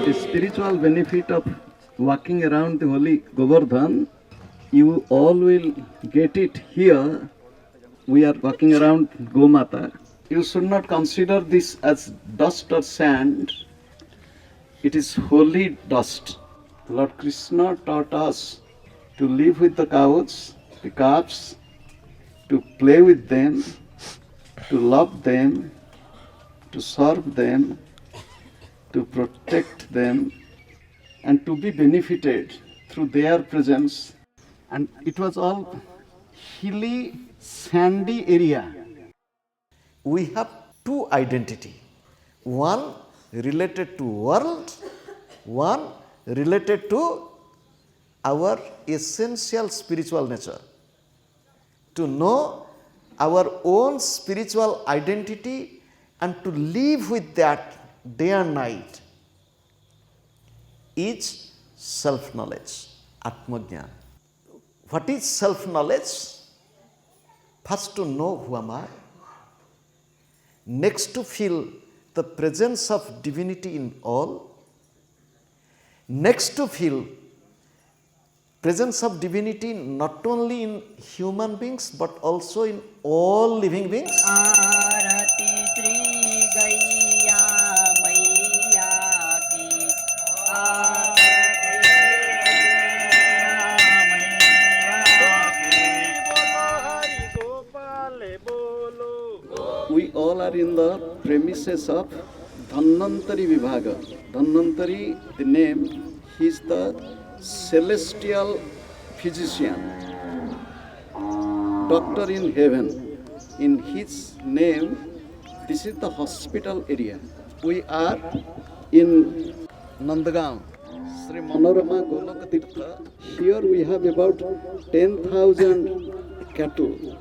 The spiritual benefit of walking around the holy Govardhan, you all will get it here. We are walking around Gomata. You should not consider this as dust or sand. It is holy dust. Lord Krishna taught us to live with the cows, the calves, to play with them, to love them, to serve them, to protect them, and to be benefited through their presence. And it was all hilly, sandy area. We have two identity. One related to world, one related to our essential spiritual nature. To know our own spiritual identity and to live with that day and night is self-knowledge, Atmajnana. What is self-knowledge? First to know who am I. Next to feel the presence of divinity in all. Next to feel presence of divinity not only in human beings but also in all living beings. आरती श्री गैया मैया की आरती We all are in the premises of Dhanvantari Vibhaga. Dhanvantari, the name, he is the celestial physician, doctor in heaven. In his name, this is the hospital area. We are in Nandagaon, Sri Manorama Golok Tirtha. Here we have about 10,000 cattle.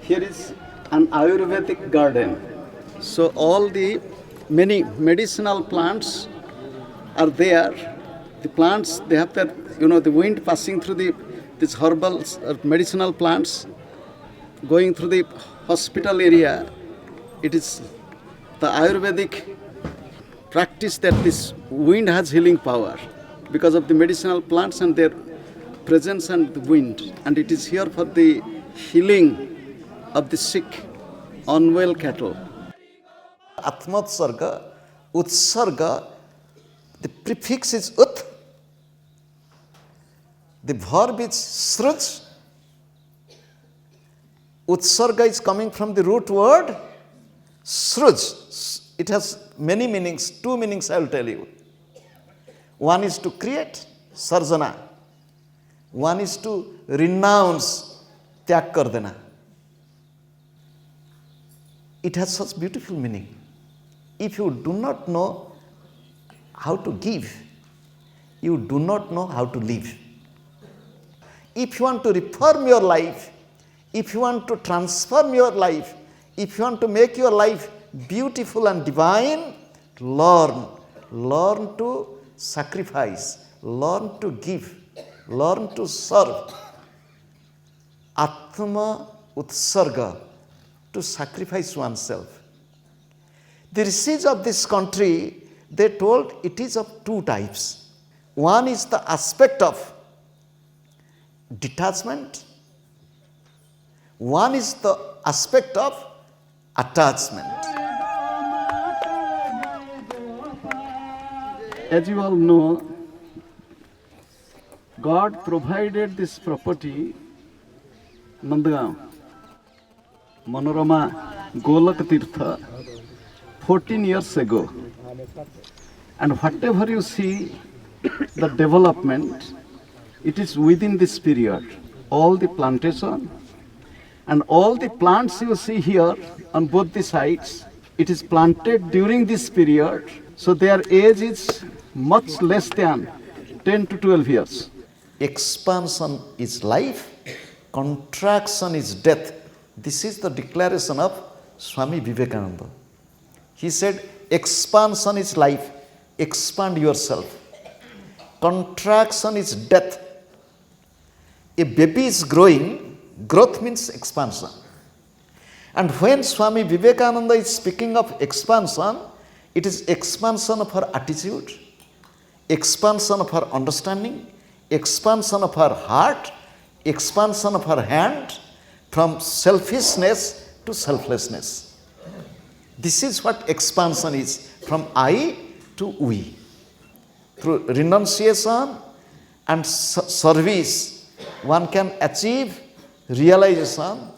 Here is an Ayurvedic garden. So all the many medicinal plants are there. The plants, they have that, the wind passing through these herbal medicinal plants, going through the hospital area. It is the Ayurvedic practice that this wind has healing power because of the medicinal plants and their presence and the wind. And it is here for the healing of the sick, unwell cattle. Atmatsarga, Utsarga, the prefix is Ut, the verb is Sruj. Utsarga is coming from the root word Sruj. It has many meanings, two meanings I will tell you. One is to create, Sarjana. One is to renounce, Tyag kar dena. It has such beautiful meaning. If you do not know how to give, you do not know how to live. If you want to reform your life, if you want to transform your life, if you want to make your life beautiful and divine, learn to sacrifice, learn to give, learn to serve. Atma Utsarga, to sacrifice oneself. The rishis of this country, they told it is of two types. One is the aspect of detachment. One is the aspect of attachment. As you all know, God provided this property, Nandagaon, Manorama Golok Tirtha, 14 years ago. And whatever you see, the development, it is within this period. All the plantation and all the plants you see here on both the sides, it is planted during this period. So their age is much less than 10 to 12 years. Expansion is life, contraction is death. This is the declaration of Swami Vivekananda. He said, expansion is life, expand yourself. Contraction is death. A baby is growing, growth means expansion. And when Swami Vivekananda is speaking of expansion, it is expansion of our attitude, expansion of her understanding, expansion of her heart, expansion of her hand from selfishness to selflessness. This is what expansion is, from I to we. Through renunciation and service, one can achieve realization,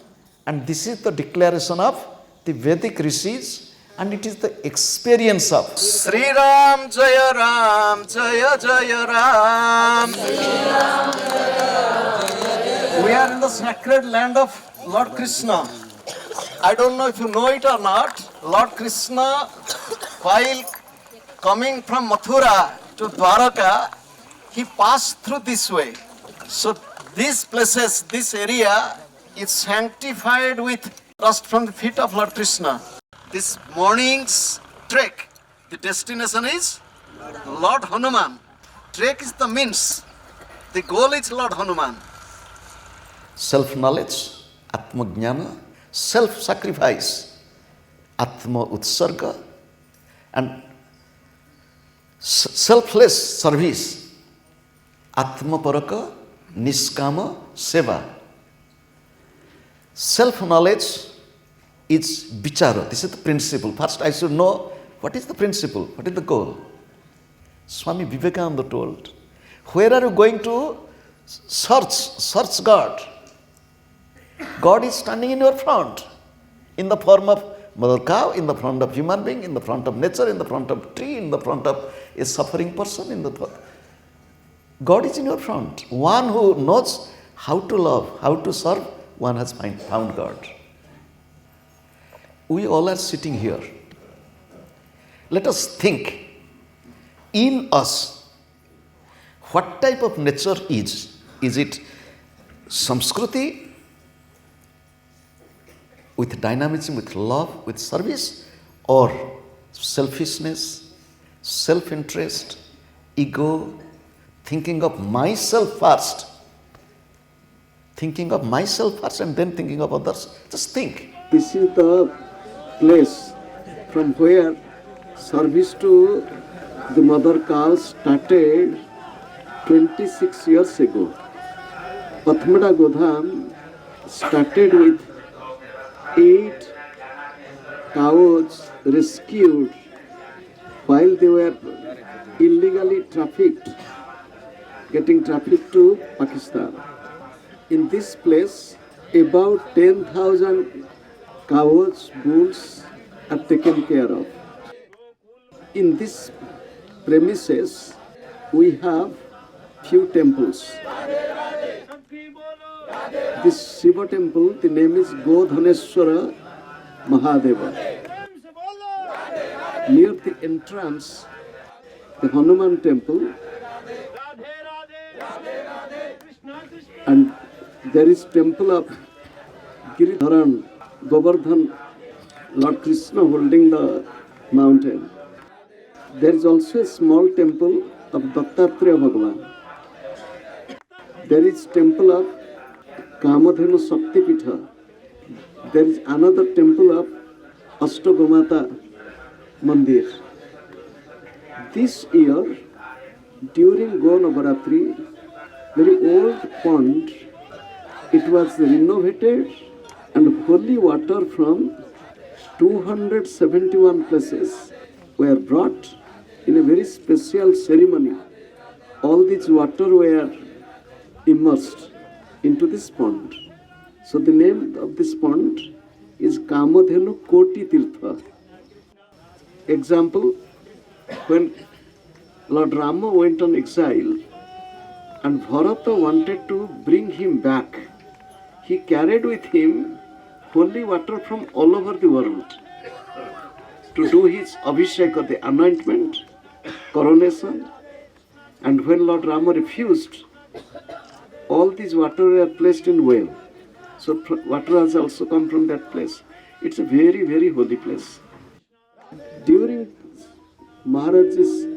and this is the declaration of the Vedic rishis, and it is the experience of Sri Ram Jaya Ram Jaya Jaya Ram. We are in the sacred land of Lord Krishna. I don't know if you know it or not. Lord Krishna, while coming from Mathura to Dwaraka, he passed through this way. So these places, this area is sanctified with dust from the feet of Lord Krishna. This morning's trek, the destination is Lord Hanuman. Trek is the means. The goal is Lord Hanuman. Self-knowledge, Atma-jnana, self-sacrifice, Atma-utsarga, and selfless service, Atma-paraka, Niskama, Seva. Self-knowledge is vichara. This is the principle. First I should know what is the principle, what is the goal. Swami Vivekananda told, where are you going to search God? God is standing in your front, in the form of mother cow, in the front of human being, in the front of nature, in the front of tree, in the front of a suffering person. God is in your front. One who knows how to love, how to serve, one has found God. We all are sitting here. Let us think, in us, what type of nature is? Is it Samskruti, with dynamism, with love, with service, or selfishness, self-interest, ego, thinking of myself first? Thinking of myself first and then thinking of others. Just think. This is the place from where service to the mother cow started 26 years ago. Pathmada Godham started with 8 cows rescued while they were illegally getting trafficked to Pakistan. In this place, about 10,000 cows, bulls are taken care of. In this premises, we have few temples. This Shiva temple, the name is Godhaneshwara Mahadeva. Near the entrance, the Hanuman temple, and there is temple of Giridharan, Govardhan, Lord Krishna holding the mountain. There is also a small temple of Dattatreya Bhagavan. There is temple of Kamadhenu Shakti Pitha. There is another temple of Ashtagomata Mandir. This year, during Go Navaratri, very old pond, it was renovated and holy water from 271 places were brought in a very special ceremony. All these water were immersed into this pond. So the name of this pond is Kamadhenu Koti Tirtha. Example, when Lord Rama went on exile and Bharata wanted to bring him back, he carried with him holy water from all over the world to do his abhishek, or the anointment, coronation. And when Lord Rama refused, all these water were placed in well. So water has also come from that place. It's a very, very holy place. During Maharaj's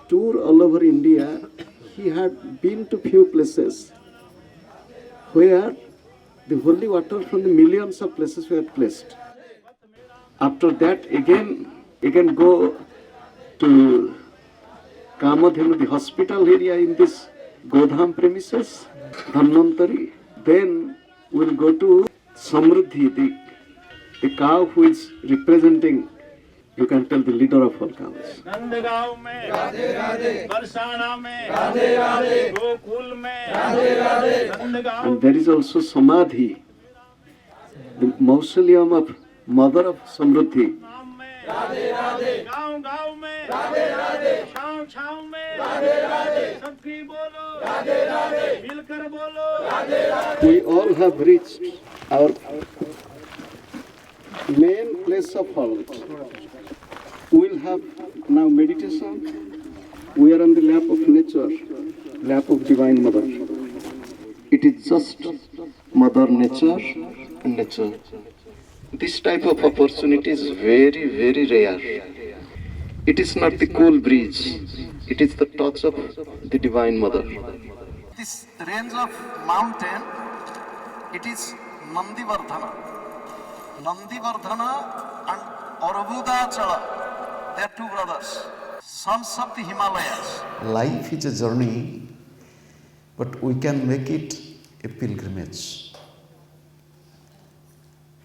tour all over India, he had been to few places where the holy water from the millions of places were placed. After that, again go to Kamadhenu, the hospital area in this Godham premises, Dhanvantari. Then we'll go to Samruddhi, the cow who is representing, you can tell, the leader of all cows. Nandgaon में राधे राधे, बरसाना में राधे राधे, गोकुल में Radhe Radhe, Nandgaon. And there is also Samadhi, the mausoleum of mother of Samruddhi. Radhe Radhe, गांव-गांव में राधे राधे, छांव-छांव में राधे राधे, सबकी बोलो राधे राधे, मिलकर बोलो Radhe Radhe. We all have reached our main place of halt. We will have now meditation. We are on the lap of nature, lap of Divine Mother. It is just Mother Nature and nature. This type of opportunity is very, very rare. It is not the cool breeze. It is the touch of the Divine Mother. This range of mountain, it is Nandivardhana. Nandivardhana and Aurabhudachala, they are two brothers, sons of the Himalayas. Life is a journey, but we can make it a pilgrimage.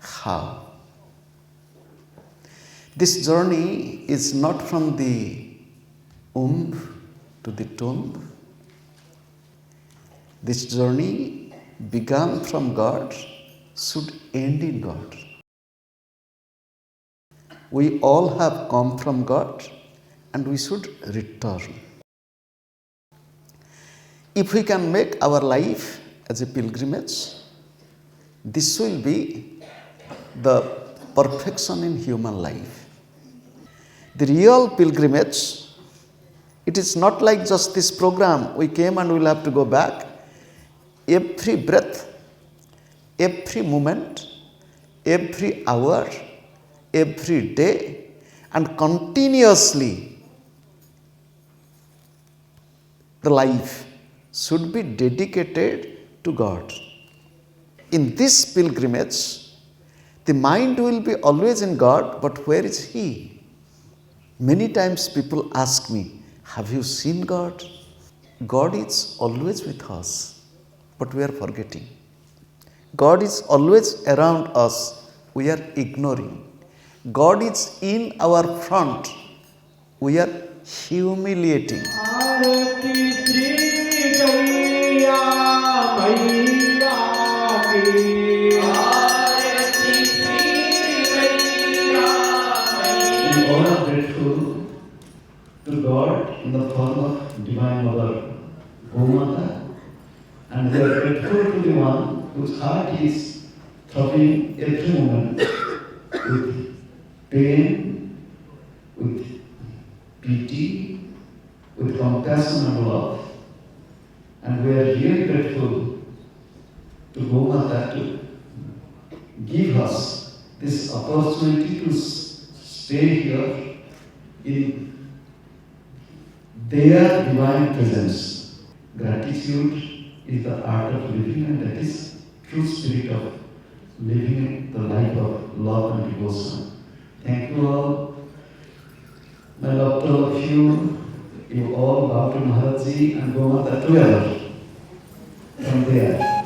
How? This journey is not from the womb to the tomb. This journey began from God, should end in God. We all have come from God and we should return. If we can make our life as a pilgrimage, this will be the perfection in human life. The real pilgrimage, it is not like just this program, we came and we'll have to go back. Every breath, every moment, every hour, every day, and continuously, the life should be dedicated to God. In this pilgrimage, the mind will be always in God, but where is He? Many times people ask me, have you seen God? God is always with us, but we are forgetting. God is always around us, we are ignoring. God is in our front, we are humiliating. We all are grateful to God in the form of Divine Mother, Gomata, and we are grateful to the one whose heart is throbbing every moment with pain, with pity, with compassion and love. And we are really grateful to Gomata to give us this opportunity to stay here in their divine presence. Gratitude is the art of living, and that is true spirit of living the life of love and devotion. Thank you all. My love to all of you. You all bow to Maharajji and Gomata together from there.